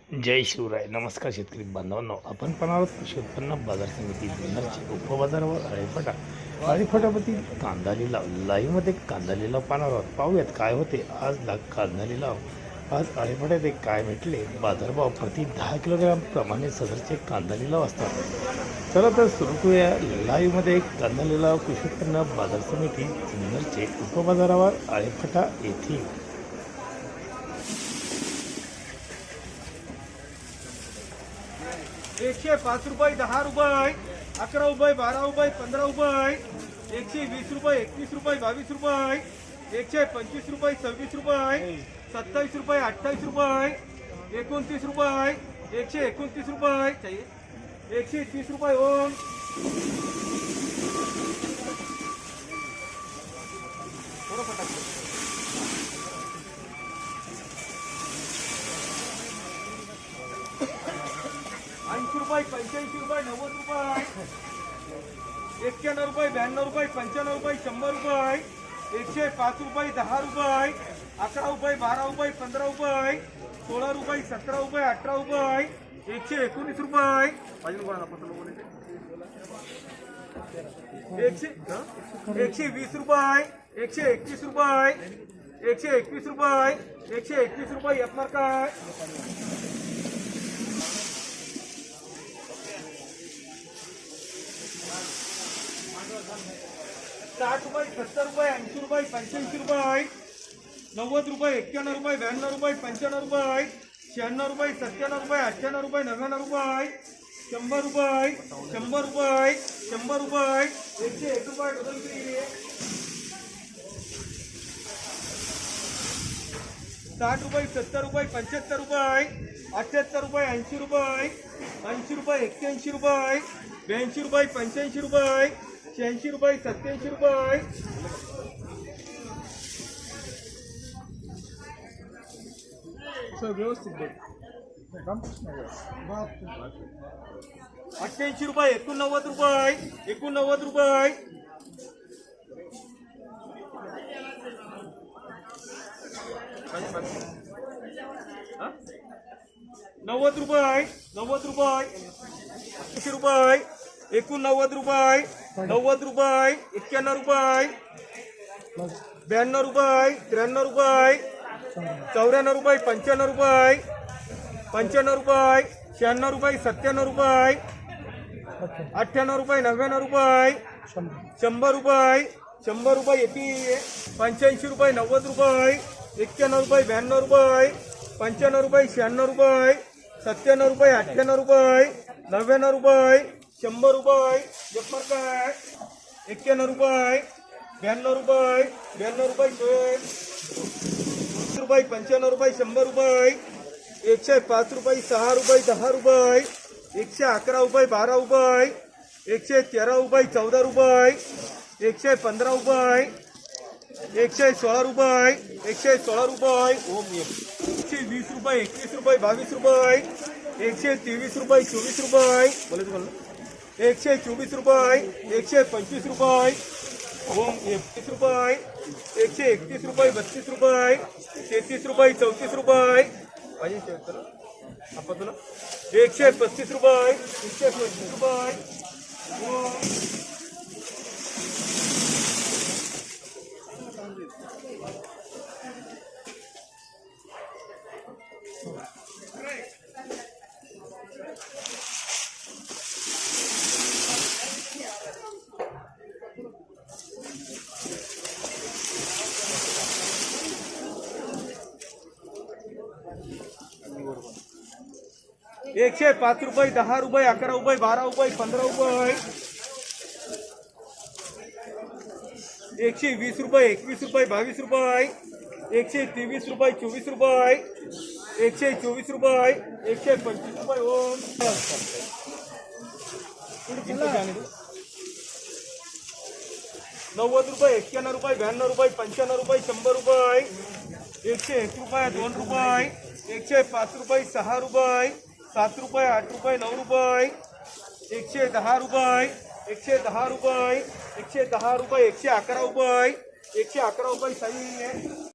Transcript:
जय शिवराय. नमस्कार शेतकरी बांधवांनो, आपण पण आहोत कृषी उत्पन्न बाजार समिती जुन्नरची उपबाजारावर अळीफटापती कांदा लिलाव लाईव्हमध्ये कांदा लिलाव पाहणार आहोत. पाहूयात काय होते आज कांदा लिलाव. आज अळीफट्यात एक काय भेटले बाजारभाव प्रति 10 किलोग्राम प्रमाणे सदरचे कांदा लिलाव असतात. चला तर सुरू करूया लाईव्हमध्ये एक कांदा लिलाव कृषी उत्पन्न बाजार समिती जुन्नरचे उपबाजारावर अळीफटा येथील. 105 रुपये, 10 रुपये, 11 रुपये, 12 रुपये, 15 रुपये, 120 रुपये, 21 रुपये, 22 रुपये, 125 रुपये, 26 रुपये, 27 रुपये, 28 रुपये, 29 रुपये, 129 रुपये, चाहिए 130 रुपये ओम, 80 रुपये, 85 रुपये, 90 रुपये, 91 रुपये, 92 रुपये, 95 रुपये, 100 रुपये, 105 रुपये, 10 रुपये, 11 रुपये, 12 रुपये, 15 रुपये, 16 रुपये, 17 रुपये, 18 रुपये, 119 रुपये, 120 रुपये, 121 रुपये, 121 रुपये, 121 रुपये यत्नार काय 60 रुपये, 70 रुपये, 80 रुपये, 85 रुपये, 90 रुपये, 91 रुपये, 92 रुपये, 95 रुपये, 96 रुपये, 97 रुपये, 98 रुपये, 99 रुपये, 100 रुपये, 100 रुपये, 100 रुपये, 101 रुपये डबल फ्री 60 रुपये, 70 रुपये, 75 रुपये, 78 रुपये, 80 रुपये, 80 रुपये, 81 रुपये, 82 रुपये, 85 रुपये, 86 रुपये, 87 रुपये, व्यवस्थित 88 रुपये, 89 रुपये, 89 रुपये, 90 रुपये, 90 रुपये, 80 रुपये, 89 रुपये, 90 रुपये, 91 रुपये, 92 रुपये, 93 रुपये, 94 रुपये, 95 रुपये, 95 रुपये, 96 रुपये, 97 रुपये, 98 रुपये, 99 रुपये, 100 रुपये, 100 रुपये येते 85 रुपये, 90 रुपये, 91 रुपये, 92 रुपये, 95 रुपये, 96 रुपये, 97 रुपये, 98 रुपये, 99 रुपये, 100 रुपये यत्नार काय 91 रुपये, 92 रुपये, 92 रुपये 90 रुपये, 95 रुपये, 100 रुपये, 105 रुपये, 6 रुपये, 10 रुपये, 111 रुपये, 12 रुपये, 113 रुपये, 14 रुपये, 115 रुपये, 116 रुपये, 116 रुपये ओम 120 रुपये, 21 रुपये, 22 रुपये, 123 रुपये, 24 रुपये बोले 124 रुपये, 125 रुपये ओम 31 रुपये, 131 रुपये, 32 रुपये, 33 रुपये, 34 रुपये 135 रुपये, 135 रुपये ओम 105 रुपये, 10 रुपये, 11 रुपये, 12 रुपये, 15 रुपये, 120 रुपये, 21 रुपये, 22 रुपये, 123 रुपये, 24 रुपये, 124 रुपये, 125 रुपये ओम 90 रुपये, 91 रुपये, 92 रुपये, 95 रुपये, 100 रुपये, 101 रुपये, 2 रुपये, 105 रुपये, 6 रुपये, 7 रुपये, 8 रुपये, 9 रुपये, 110 रुपये, 110 रुपये, 110 रुपये, 111 रुपये, 111 रुपये सही है.